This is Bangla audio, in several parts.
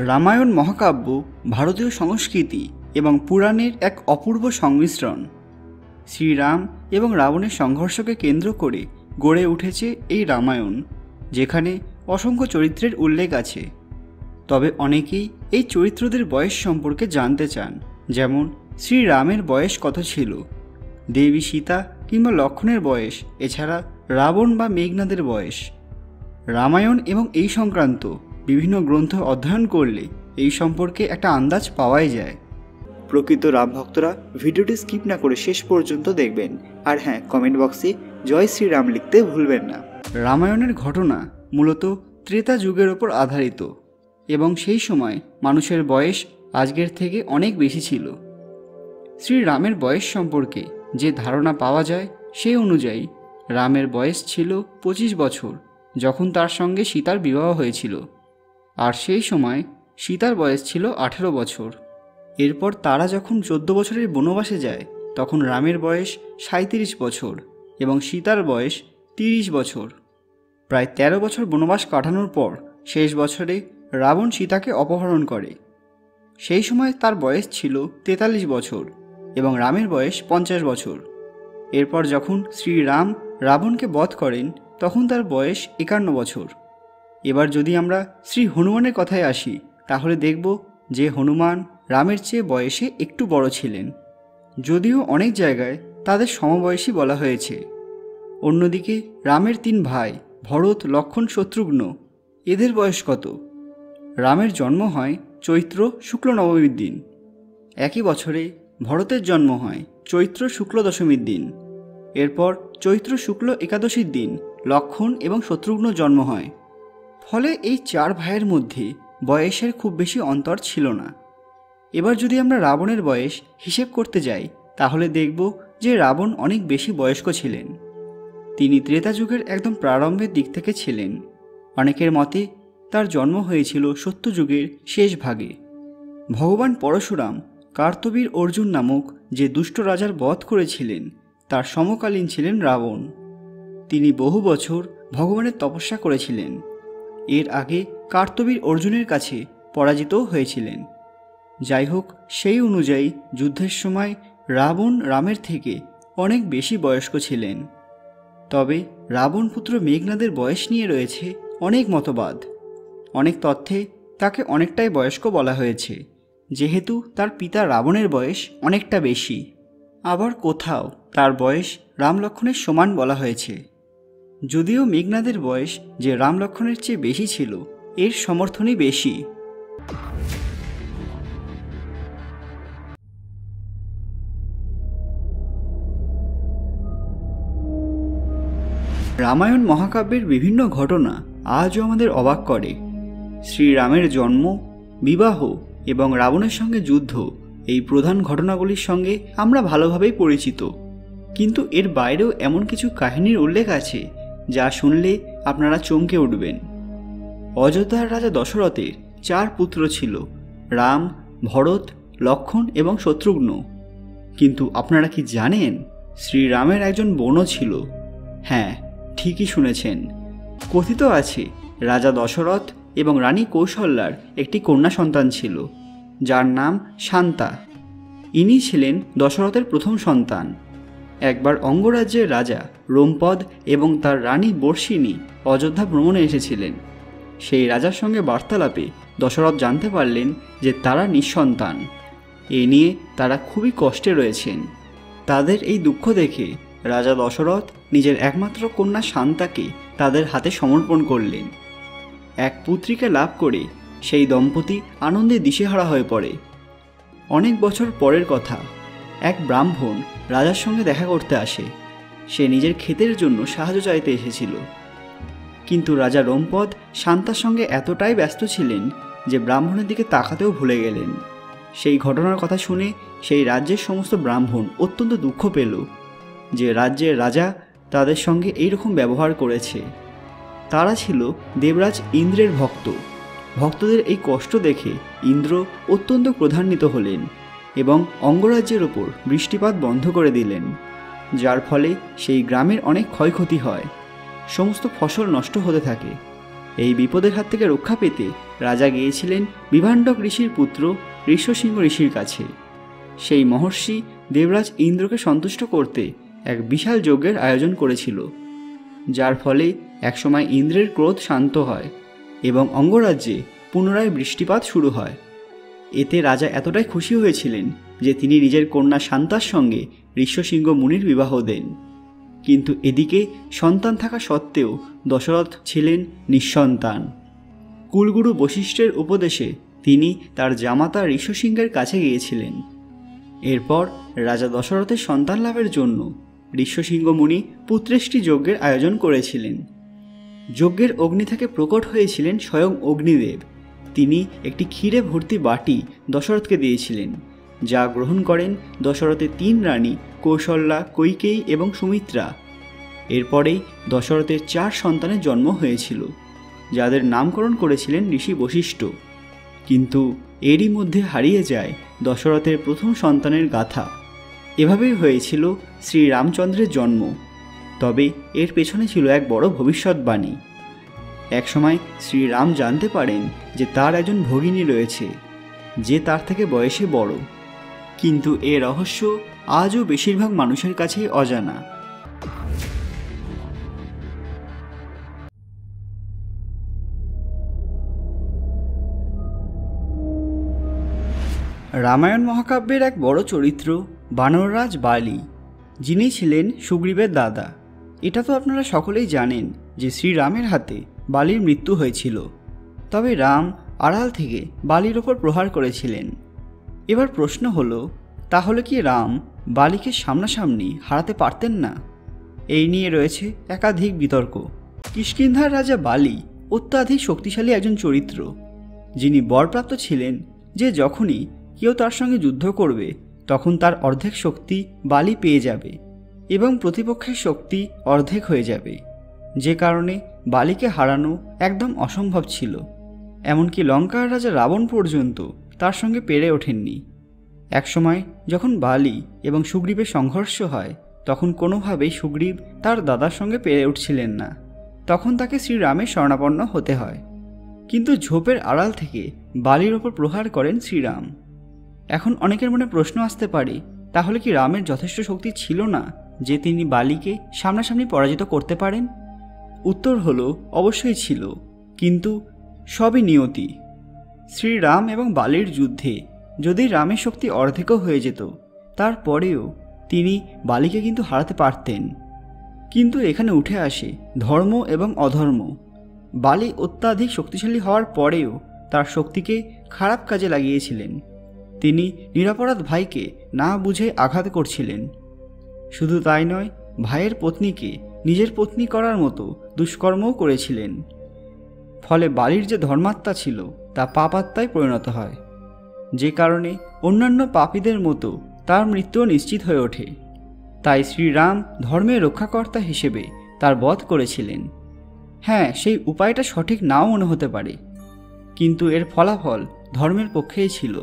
রামায়ণ মহাকাব্য ভারতীয় সংস্কৃতি এবং পুরাণের এক অপূর্ব সংমিশ্রণ। শ্রীরাম এবং রাবণের সংঘর্ষকে কেন্দ্র করে গড়ে উঠেছে এই রামায়ণ, যেখানে অসংখ্য চরিত্রের উল্লেখ আছে। তবে অনেকেই এই চরিত্রদের বয়স সম্পর্কে জানতে চান, যেমন শ্রীরামের বয়স কত ছিল, দেবী সীতা কিংবা লক্ষ্মণের বয়স, এছাড়া রাবণ বা মেঘনাদের বয়স। রামায়ণ এবং এই সংক্রান্ত বিভিন্ন গ্রন্থ অধ্যয়ন করলে এই সম্পর্কে একটা আন্দাজ পাওয়াই যায়। প্রকৃত রাম ভক্তরা ভিডিওটি স্কিপ না করে শেষ পর্যন্ত দেখবেন, আর হ্যাঁ, কমেন্ট বক্সে জয় শ্রীরাম লিখতে ভুলবেন না। রামায়ণের ঘটনা মূলত ত্রেতা যুগের ওপর আধারিত এবং সেই সময় মানুষের বয়স আজকের থেকে অনেক বেশি ছিল। শ্রীরামের বয়স সম্পর্কে যে ধারণা পাওয়া যায় সেই অনুযায়ী রামের বয়স ছিল 25 বছর যখন তার সঙ্গে সীতার বিবাহ হয়েছিল, আর সেই সময় সীতার বয়স ছিল 18 বছর। এরপর তারা যখন 14 বছরের বনবাসে যায় তখন রামের বয়স 37 বছর এবং সীতার বয়স 30 বছর। প্রায় 13 বছর বনবাস কাটানোর পর শেষ বছরে রাবণ সীতাকে অপহরণ করে। সেই সময় তার বয়স ছিল 43 বছর এবং রামের বয়স 50 বছর। এরপর যখন শ্রীরাম রাবণকে বধ করেন তখন তার বয়স 51 বছর। এবার যদি আমরা শ্রী হনুমানের কথায় আসি, তাহলে দেখব যে হনুমান রামের চেয়ে বয়সে একটু বড় ছিলেন, যদিও অনেক জায়গায় তাদের সমবয়সী বলা হয়েছে। অন্যদিকে রামের 3 ভাই ভরত, লক্ষ্মণ, শত্রুঘ্ন, এদের বয়স কত? রামের জন্ম হয় চৈত্র শুক্ল নবমীর দিন। একই বছরে ভরতের জন্ম হয় চৈত্র শুক্ল দশমীর দিন। এরপর চৈত্র শুক্ল একাদশীর দিন লক্ষ্মণ এবং শত্রুঘ্ন জন্ম হয়। ফলে এই 4 ভাইয়ের মধ্যে বয়সের খুব বেশি অন্তর ছিল না। এবার যদি আমরা রাবণের বয়স হিসেব করতে যাই, তাহলে দেখব যে রাবণ অনেক বেশি বয়স্ক ছিলেন। তিনি ত্রেতা যুগের একদম প্রারম্ভের দিক থেকে ছিলেন। অনেকের মতে তার জন্ম হয়েছিল সত্যযুগের শেষ ভাগে। ভগবান পরশুরাম কার্তবীর অর্জুন নামক যে দুষ্ট রাজার বধ করেছিলেন তার সমকালীন ছিলেন রাবণ। তিনি বহু বছর ভগবানের তপস্যা করেছিলেন। এর আগে কার্তবীর অর্জুনের কাছে পরাজিতও হয়েছিলেন। যাই হোক, সেই অনুযায়ী যুদ্ধের সময় রাবণ রামের থেকে অনেক বেশি বয়স্ক ছিলেন। তবে রাবণ পুত্র মেঘনাদের বয়স নিয়ে রয়েছে অনেক মতবাদ। অনেক তথ্যে তাকে অনেকটাই বয়স্ক বলা হয়েছে, যেহেতু তার পিতা রাবণের বয়স অনেকটা বেশি। আবার কোথাও তার বয়স রাম লক্ষ্মণের সমান বলা হয়েছে। যদিও মেঘনাদের বয়স যে রাম লক্ষ্মণের চেয়ে বেশি ছিল, এর সমর্থনই বেশি। রামায়ণ মহাকাব্যের বিভিন্ন ঘটনা আজও আমাদের অবাক করে। শ্রীরামের জন্ম, বিবাহ এবং রাবণের সঙ্গে যুদ্ধ, এই প্রধান ঘটনাগুলির সঙ্গে আমরা ভালোভাবেই পরিচিত। কিন্তু এর বাইরেও এমন কিছু কাহিনীর উল্লেখ আছে যা শুনলে আপনারা চমকে উঠবেন। অযোধ্যার রাজা দশরথের 4 পুত্র ছিল, রাম, ভরত, লক্ষ্মণ এবং শত্রুঘ্ন। কিন্তু আপনারা কি জানেন শ্রীরামের একজন বোনও ছিল? হ্যাঁ, ঠিকই শুনেছেন। কথিত আছে রাজা দশরথ এবং রানী কৌশল্যার একটি কন্যা সন্তান ছিল, যার নাম শান্তা। ইনি ছিলেন দশরথের প্রথম সন্তান। একবার অঙ্গরাজ্যের রাজা রোমপদ এবং তার রানী বর্ষিণী অযোধ্যা ভ্রমণে এসেছিলেন। সেই রাজার সঙ্গে বার্তালাপে দশরথ জানতে পারলেন যে তারা নিঃসন্তান। এ নিয়ে তারা খুবই কষ্টে রয়েছেন। তাদের এই দুঃখ দেখে রাজা দশরথ নিজের একমাত্র কন্যা শান্তাকে তাদের হাতে সমর্পণ করলেন। এক পুত্রীকে লাভ করে সেই দম্পতি আনন্দে দিশেহারা হয়ে পড়ে। অনেক বছর পরের কথা, এক ব্রাহ্মণ রাজার সঙ্গে দেখা করতে আসে। সে নিজের ক্ষেতের জন্য সাহায্য চাইতে এসেছিল, কিন্তু রাজা রোমপদ শান্তার সঙ্গে এতটাই ব্যস্ত ছিলেন যে ব্রাহ্মণের দিকে তাকাতেও ভুলে গেলেন। সেই ঘটনার কথা শুনে সেই রাজ্যের সমস্ত ব্রাহ্মণ অত্যন্ত দুঃখ পেল যে রাজ্যের রাজা তাদের সঙ্গে এইরকম ব্যবহার করেছে। তারা ছিল দেবরাজ ইন্দ্রের ভক্ত। ভক্তদের এই কষ্ট দেখে ইন্দ্র অত্যন্ত ক্রোধান্বিত হলেন এবং অঙ্গরাজ্যের ওপর বৃষ্টিপাত বন্ধ করে দিলেন, যার ফলে সেই গ্রামের অনেক ক্ষয়ক্ষতি হয়। সমস্ত ফসল নষ্ট হতে থাকে। এই বিপদের হাত থেকে রক্ষা পেতে রাজা গিয়েছিলেন বিভাণ্ডক ঋষির পুত্র ঋষ্যশৃঙ্গ ঋষির কাছে। সেই মহর্ষি দেবরাজ ইন্দ্রকে সন্তুষ্ট করতে এক বিশাল যজ্ঞের আয়োজন করেছিল, যার ফলে একসময় ইন্দ্রের ক্রোধ শান্ত হয় এবং অঙ্গরাজ্যে পুনরায় বৃষ্টিপাত শুরু হয়। এতে রাজা এতটাই খুশি হয়েছিলেন যে তিনি নিজের কন্যা শান্তার সঙ্গে ঋষ্যশৃঙ্গ মুনির বিবাহ দেন। কিন্তু এদিকে সন্তান থাকা সত্ত্বেও দশরথ ছিলেন নিঃসন্তান। কুলগুরু বশিষ্ঠের উপদেশে তিনি তার জামাতা ঋষ্যশৃঙ্গের কাছে গিয়েছিলেন। এরপর রাজা দশরথের সন্তান লাভের জন্য ঋষ্যশৃঙ্গ মুনি পুত্রেষ্টি যজ্ঞের আয়োজন করেছিলেন। যজ্ঞের অগ্নি থেকে প্রকট হয়েছিলেন স্বয়ং অগ্নিদেব। তিনি একটি ক্ষীরে ভর্তি বাটি দশরথকে দিয়েছিলেন, যা গ্রহণ করেন দশরথের 3 রানী কৌশল্যা, কৈকেয়ী এবং সুমিত্রা। এরপরেই দশরথের 4 সন্তানের জন্ম হয়েছিল, যাদের নামকরণ করেছিলেন ঋষি বশিষ্ঠ। কিন্তু এরই মধ্যে হারিয়ে যায় দশরথের প্রথম সন্তানের গাথা। এভাবেই হয়েছিল শ্রীরামচন্দ্রের জন্ম। তবে এর পেছনে ছিল এক বড় ভবিষ্যৎবাণী। একসময় শ্রীরাম জানতে পারেন যে তার একজন ভগিনী রয়েছে, যে তার থেকে বয়সে বড়। কিন্তু এ রহস্য আজও বেশিরভাগ মানুষের কাছেই অজানা। রামায়ণ মহাকাব্যের এক বড় চরিত্র বানররাজ বালি, যিনি ছিলেন সুগ্রীবের দাদা। এটা তো আপনারা সকলেই জানেন যে শ্রীরামের হাতে বালির মৃত্যু হয়েছিল। তবে রাম আড়াল থেকে বালির ওপর প্রহার করেছিলেন। এবার প্রশ্ন হলো, তাহলে কি রাম বালিকে সামনাসামনি হারাতে পারতেন না? এই নিয়ে রয়েছে একাধিক বিতর্ক। কিষ্কিন্ধার রাজা বালি অত্যাধিক শক্তিশালী একজন চরিত্র, যিনি বরপ্রাপ্ত ছিলেন যে যখনই কেউ তার সঙ্গে যুদ্ধ করবে তখন তার অর্ধেক শক্তি বালি পেয়ে যাবে এবং প্রতিপক্ষের শক্তি অর্ধেক হয়ে যাবে, যে কারণে বালিকে হারানো একদম অসম্ভব ছিল। এমনকি লঙ্কার রাজা রাবণ পর্যন্ত তার সঙ্গে পেরে ওঠেননি। একসময় যখন বালি এবং সুগ্রীবের সংঘর্ষ হয়, তখন কোনোভাবেই সুগ্রীব তার দাদার সঙ্গে পেরে উঠছিলেন না। তখন তাকে শ্রীরামের শরণাপন্ন হতে হয়। কিন্তু ঝোপের আড়াল থেকে বালির ওপর প্রহার করেন শ্রীরাম। এখন অনেকের মনে প্রশ্ন আসতে পারে, তাহলে কি রামের যথেষ্ট শক্তি ছিল না যে তিনি বালিকে সামনাসামনি পরাজিত করতে পারেন? উত্তর হলো অবশ্যই ছিল, কিন্তু সবই নিয়তি। শ্রীরাম এবং বালির যুদ্ধে যদি রামের শক্তি অর্ধেকও হয়ে যেত, তারপরেও তিনি বালিকে কিন্তু হারাতে পারতেন। কিন্তু এখানে উঠে আসে ধর্ম এবং অধর্ম। বালি অত্যাধিক শক্তিশালী হওয়ার পরেও তার শক্তিকে খারাপ কাজে লাগিয়েছিলেন। তিনি নিরপরাধ ভাইকে না বুঝে আঘাত করছিলেন। শুধু তাই নয়, ভাইয়ের পত্নীকে নিজের পত্নী করার মতো দুষ্কর্মও করেছিলেন। ফলে বালির যে ধর্মাত্মা ছিল তা পাপাত্মায় পরিণত হয়, যে কারণে অন্যান্য পাপীদের মতো তার মৃত্যুও নিশ্চিত হয়ে ওঠে। তাই শ্রীরাম ধর্মের রক্ষাকর্তা হিসেবে তার বধ করেছিলেন। হ্যাঁ, সেই উপায়টা সঠিক নাও মনে হতে পারে, কিন্তু এর ফলাফল ধর্মের পক্ষেই ছিল,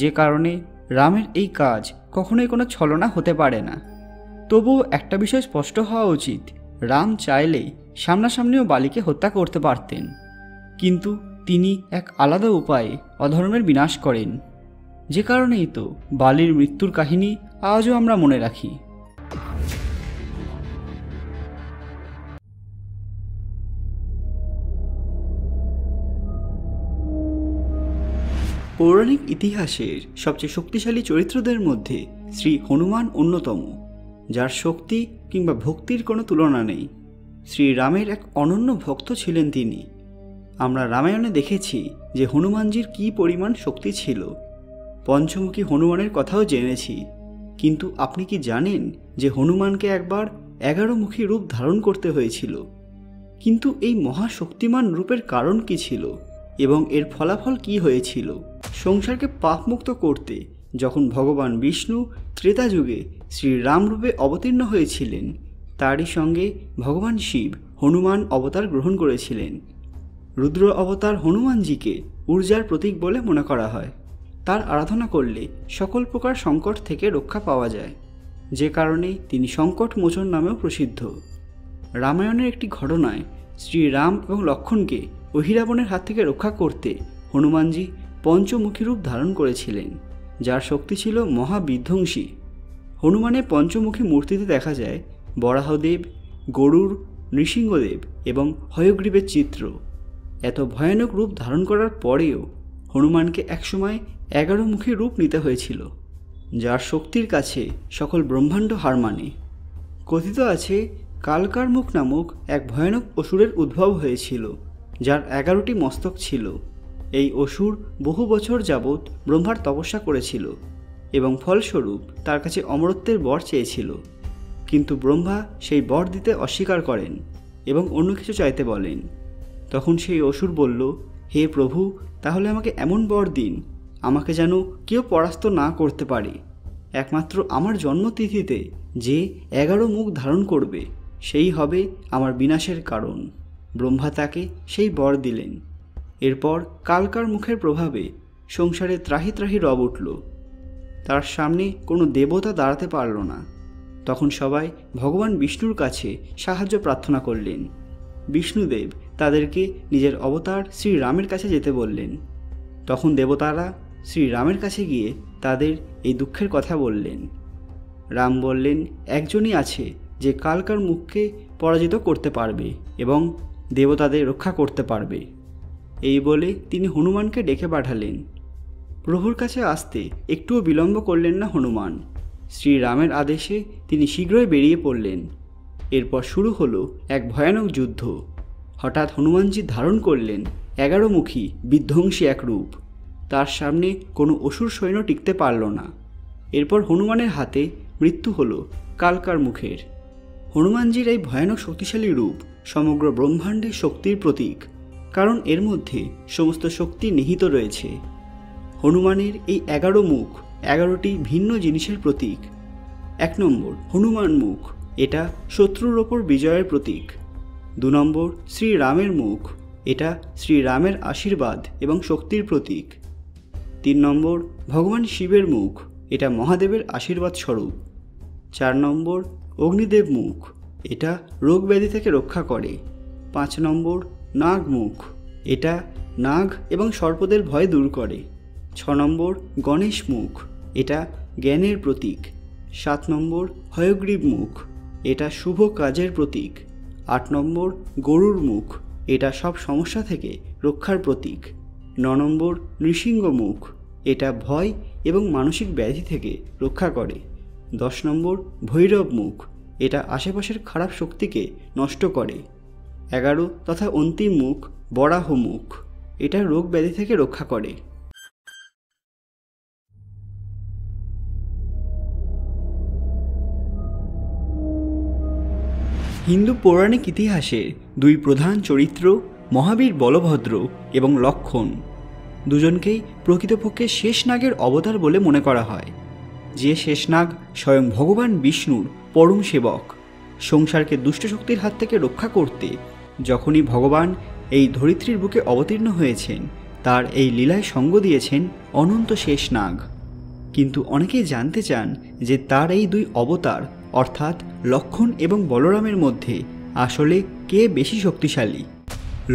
যে কারণে রামের এই কাজ কখনোই কোনো ছলনা হতে পারে না। তবুও একটা বিষয় স্পষ্ট হওয়া উচিত, রাম চাইলেই সামনাসামনিও বালিকে হত্যা করতে পারতেন, কিন্তু তিনি এক আলাদা উপায়ে অধর্মের বিনাশ করেন, যে কারণেই তো বালির মৃত্যুর কাহিনী আজও আমরা মনে রাখি। পৌরাণিক ইতিহাসের সবচেয়ে শক্তিশালী চরিত্রদের মধ্যে শ্রী হনুমান অন্যতম, যার শক্তি কিংবা ভক্তির কোনো তুলনা নেই। শ্রীরামের এক অনন্য ভক্ত ছিলেন তিনি। আমরা রামায়ণে দেখেছি যে হনুমানজির কী পরিমাণ শক্তি ছিল। পঞ্চমুখী হনুমানের কথাও জেনেছি। কিন্তু আপনি কি জানেন যে হনুমানকে একবার 11 মুখী রূপ ধারণ করতে হয়েছিল? কিন্তু এই মহাশক্তিমান রূপের কারণ কি ছিল এবং এর ফলাফল কি হয়েছিল? সংসারকে পাপমুক্ত করতে যখন ভগবান বিষ্ণু ত্রেতা যুগে শ্রীরাম রূপে অবতীর্ণ হয়েছিলেন, তারই সঙ্গে ভগবান শিব হনুমান অবতার গ্রহণ করেছিলেন। রুদ্র অবতার হনুমানজিকে ঊর্জার প্রতীক বলে মনে করা হয়। তার আরাধনা করলে সকল প্রকার সংকট থেকে রক্ষা পাওয়া যায়, যে কারণে তিনি সংকট মোচন নামেও প্রসিদ্ধ। রামায়ণের একটি ঘটনায় শ্রীরাম এবং লক্ষ্মণকে অহিরাবণের হাত থেকে রক্ষা করতে হনুমানজি পঞ্চমুখী রূপ ধারণ করেছিলেন, যার শক্তি ছিল মহাবিধ্বংসী। হনুমানের পঞ্চমুখী মূর্তিতে দেখা যায় বরাহদেব, গরুর, নৃসিংহদেব এবং হয়গ্রীবের চিত্র। এত ভয়ানক রূপ ধারণ করার পরেও হনুমানকে একসময় 11 মুখী রূপ নিতে হয়েছিল, যার শক্তির কাছে সকল ব্রহ্মাণ্ড হার মানে। কথিত আছে কালকার মুখ নামক এক ভয়ানক অসুরের উদ্ভব হয়েছিল, যার 11টি মস্তক ছিল। এই অসুর বহু বছর যাবৎ ব্রহ্মার তপস্যা করেছিল এবং ফলস্বরূপ তার কাছে অমরত্বের বর চেয়েছিল, কিন্তু ব্রহ্মা সেই বর দিতে অস্বীকার করেন এবং অন্য কিছু চাইতে বলেন। তখন সেই অসুর বলল, হে প্রভু, তাহলে আমাকে এমন বর দিন আমাকে যেন কেউ পরাস্ত না করতে পারে। একমাত্র আমার জন্মতিথিতে যে 11 মুখ ধারণ করবে সেই হবে আমার বিনাশের কারণ। ব্রহ্মা তাকে সেই বর দিলেন। এরপর কালকার মুখের প্রভাবে সংসারে ত্রাহি ত্রাহি রব উঠল। তার সামনে কোনো দেবতা দাঁড়াতে পারল না। তখন সবাই ভগবান বিষ্ণুর কাছে সাহায্য প্রার্থনা করলেন। বিষ্ণুদেব তাদেরকে নিজের অবতার শ্রীরামের কাছে যেতে বললেন। তখন দেবতারা শ্রীরামের কাছে গিয়ে তাদের এই দুঃখের কথা বললেন। রাম বললেন, একজনই আছে যে কালকার মুখকে পরাজিত করতে পারবে এবং দেবতাদের রক্ষা করতে পারবে। এই বলে তিনি হনুমানকে ডেকে পাঠালেন। প্রভুর কাছে আসতে একটুও বিলম্ব করলেন না হনুমান। শ্রীরামের আদেশে তিনি শীঘ্রই বেরিয়ে পড়লেন। এরপর শুরু হলো এক ভয়ানক যুদ্ধ। হঠাৎ হনুমানজি ধারণ করলেন 11 মুখী বিধ্বংসী এক রূপ। তার সামনে কোনো অসুর সৈন্য টিকতে পারল না। এরপর হনুমানের হাতে মৃত্যু হলো কালকার মুখের। হনুমানজির এই ভয়ানক শক্তিশালী রূপ সমগ্র ব্রহ্মাণ্ডের শক্তির প্রতীক, কারণ এর মধ্যে সমস্ত শক্তি নিহিত রয়েছে। হনুমানের এই 11 মুখ 11টি ভিন্ন জিনিসের প্রতীক। 1 নম্বর হনুমান মুখ, এটা শত্রুর ওপর বিজয়ের প্রতীক। 2 নম্বর শ্রীরামের মুখ, এটা শ্রীরামের আশীর্বাদ এবং শক্তির প্রতীক। 3 নম্বর ভগবান শিবের মুখ, এটা মহাদেবের আশীর্বাদ স্বরূপ। 4 নম্বর অগ্নিদেব মুখ, এটা রোগ ব্যাধি থেকে রক্ষা করে। 5 নম্বর নাগ মুখ, এটা নাগ এবং সর্পদের ভয় দূর করে। 6 নম্বর গণেশ মুখ, এটা জ্ঞানের প্রতীক। 7 নম্বর হয়গ্রীব মুখ, এটা শুভ কাজের প্রতীক। 8 নম্বর গরুর মুখ, এটা সব সমস্যা থেকে রক্ষার প্রতীক। 9 নম্বর নৃসিংহ মুখ, এটা ভয় এবং মানসিক ব্যাধি থেকে রক্ষা করে। 10 নম্বর ভৈরব মুখ, এটা আশেপাশের খারাপ শক্তিকে নষ্ট করে। 11 তথা অন্তিম মুখ বরাহ মুখ, এটা রোগ ব্যাধি থেকে রক্ষা করে। হিন্দু পৌরাণিক ইতিহাসের 2 প্রধান চরিত্র মহাবীর বলভদ্র এবং লক্ষ্মণ, দুজনকেই প্রকৃতপক্ষে শেষনাগের অবতার বলে মনে করা হয়। যে শেষনাগ স্বয়ং ভগবান বিষ্ণুর পরম সেবক। সংসারকে দুষ্ট শক্তির হাত থেকে রক্ষা করতে যখনই ভগবান এই ধরিত্রীর বুকে অবতীর্ণ হয়েছেন, তার এই লীলায় সঙ্গ দিয়েছেন অনন্ত শেষনাগ। কিন্তু অনেকেই জানতে চান যে তার এই 2 অবতার অর্থাৎ লক্ষ্মণ এবং বলরামের মধ্যে আসলে কে বেশি শক্তিশালী।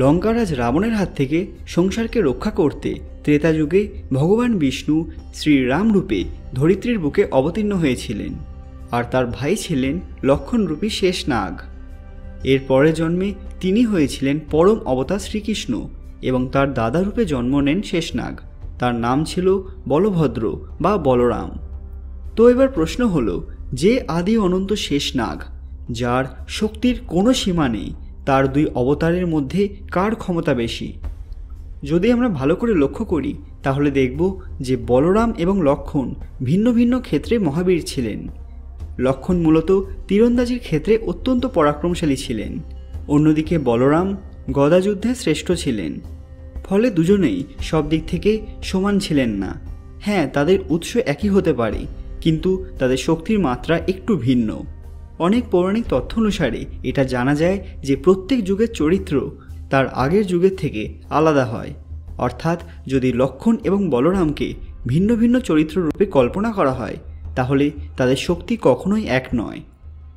লঙ্কারাজ রাবণের হাত থেকে সংসারকে রক্ষা করতে ত্রেতা যুগে ভগবান বিষ্ণু শ্রীরাম রূপে ধরিত্রীর বুকে অবতীর্ণ হয়েছিলেন, আর তার ভাই ছিলেন লক্ষ্মণরূপী শেষনাগ। এর পরের জন্মে তিনি হয়েছিলেন পরম অবতার শ্রীকৃষ্ণ এবং তার দাদা রূপে জন্ম নেন শেষনাগ। তার নাম ছিল বলভদ্র বা বলরাম। তো এবার প্রশ্ন হলো, যে আদি অনন্ত শেষনাগ, যার শক্তির কোনো সীমা নেই, তার 2 অবতারের মধ্যে কার ক্ষমতা বেশি? যদি আমরা ভালো করে লক্ষ্য করি তাহলে দেখব যে বলরাম এবং লক্ষ্মণ ভিন্ন ভিন্ন ক্ষেত্রে মহাবীর ছিলেন। লক্ষ্মণ মূলত তীরন্দাজির ক্ষেত্রে অত্যন্ত পরাক্রমশালী ছিলেন, অন্যদিকে বলরাম গদাযুদ্ধে শ্রেষ্ঠ ছিলেন। ফলে দুজনেই সব দিক থেকে সমান ছিলেন না। হ্যাঁ, তাদের উৎস একই হতে পারে, কিন্তু তাদের শক্তির মাত্রা একটু ভিন্ন। অনেক পৌরাণিক তথ্য অনুসারে এটা জানা যায় যে প্রত্যেক যুগের চরিত্র তার আগের যুগের থেকে আলাদা হয়। অর্থাৎ যদি লক্ষ্মণ এবং বলরামকে ভিন্ন ভিন্ন চরিত্র রূপে কল্পনা করা হয়, তাহলে তাদের শক্তি কখনোই এক নয়।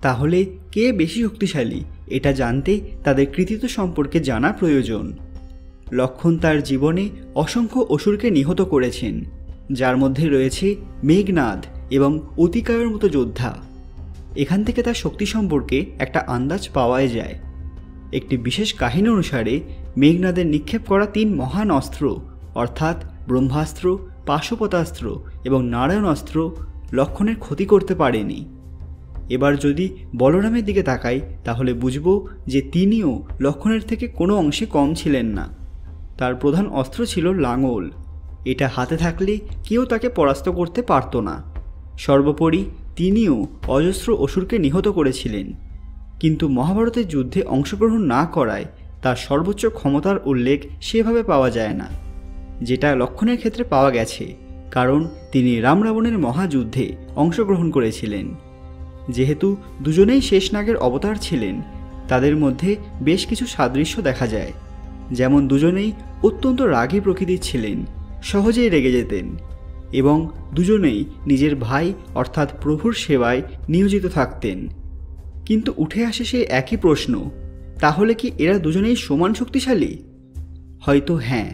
তাহলে কে বেশি শক্তিশালী এটা জানতে তাদের কৃতিত্ব সম্পর্কে জানা প্রয়োজন। লক্ষ্মণ তার জীবনে অসংখ্য অসুরকে নিহত করেছেন, যার মধ্যে রয়েছে মেঘনাদ এবং অতিকায়ের মতো যোদ্ধা। এখান থেকে তার শক্তি সম্পর্কে একটা আন্দাজ পাওয়াই যায়। একটি বিশেষ কাহিনী অনুসারে মেঘনাদের নিক্ষেপ করা 3 মহান অস্ত্র অর্থাৎ ব্রহ্মাস্ত্র, পাশুপতাস্ত্র এবং নারায়ণ অস্ত্র লক্ষ্মণের ক্ষতি করতে পারেনি। এবার যদি বলরামের দিকে তাকাই তাহলে বুঝব যে তিনিও লক্ষ্মণের থেকে কোনো অংশে কম ছিলেন না। তার প্রধান অস্ত্র ছিল লাঙল। এটা হাতে থাকলে কেউ তাকে পরাস্ত করতে পারত না। সর্বোপরি তিনিও অজস্র অসুরকে নিহত করেছিলেন, কিন্তু মহাভারতের যুদ্ধে অংশগ্রহণ না করায় তার সর্বোচ্চ ক্ষমতার উল্লেখ সেভাবে পাওয়া যায় না, যেটা লক্ষ্মণের ক্ষেত্রে পাওয়া গেছে, কারণ তিনি রাম রাবণের মহাযুদ্ধে অংশগ্রহণ করেছিলেন। যেহেতু দুজনেই শেষনাগের অবতার ছিলেন, তাদের মধ্যে বেশ কিছু সাদৃশ্য দেখা যায়। যেমন দুজনেই অত্যন্ত রাগী প্রকৃতির ছিলেন, সহজেই রেগে যেতেন এবং দুজনেই নিজের ভাই অর্থাৎ প্রভুর সেবায় নিয়োজিত থাকতেন। কিন্তু উঠে আসে সেই একই প্রশ্ন, তাহলে কি এরা দুজনেই সমান শক্তিশালী? হয়তো হ্যাঁ,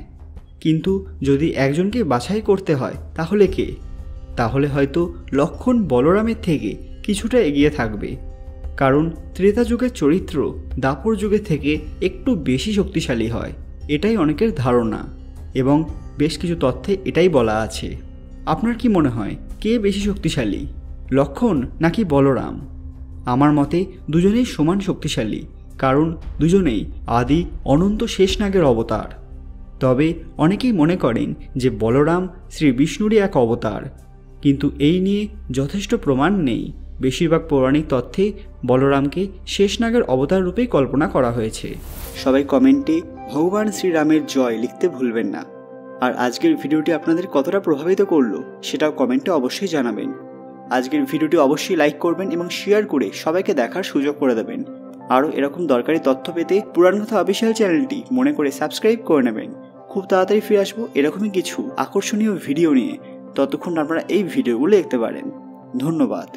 কিন্তু যদি একজনকে বাছাই করতে হয় তাহলে কে? তাহলে হয়তো লক্ষ্মণ বলরামের থেকে কিছুটা এগিয়ে থাকবে, কারণ ত্রেতা যুগের চরিত্র দাপর যুগের থেকে একটু বেশি শক্তিশালী হয়, এটাই অনেকের ধারণা এবং বেশ কিছু তথ্যে এটাই বলা আছে। আপনার কি মনে হয় কে বেশি শক্তিশালী, লক্ষ্মণ নাকি বলরাম? আমার মতে দুজনেই সমান শক্তিশালী, কারণ দুজনেই আদি অনন্ত শেষনাগের অবতার। তবে অনেকেই মনে করেন যে বলরাম শ্রী বিষ্ণুরই এক অবতার, কিন্তু এই নিয়ে যথেষ্ট প্রমাণ নেই। বেশিরভাগ পৌরাণিক তথ্যে বলরামকে শেষনাগের অবতার রূপেই কল্পনা করা হয়েছে। সবাই কমেন্টে ভগবান শ্রীরামের জয় লিখতে ভুলবেন না। আর আজকের ভিডিওটি আপনাদের কতটা প্রভাবিত করলো সেটাও কমেন্টে অবশ্যই জানাবেন। আজকের ভিডিওটি অবশ্যই লাইক করবেন এবং শেয়ার করে সবাইকে দেখার সুযোগ করে দেবেন। আরও এরকম দরকারি তথ্য পেতে পুরাণ কথা অফিসিয়াল চ্যানেলটি মনে করে সাবস্ক্রাইব করে নেবেন। খুব তাড়াতাড়ি ফিরে আসবো এরকমই কিছু আকর্ষণীয় ভিডিও নিয়ে। ততক্ষণ আপনারা এই ভিডিওগুলো দেখতে পারেন। ধন্যবাদ।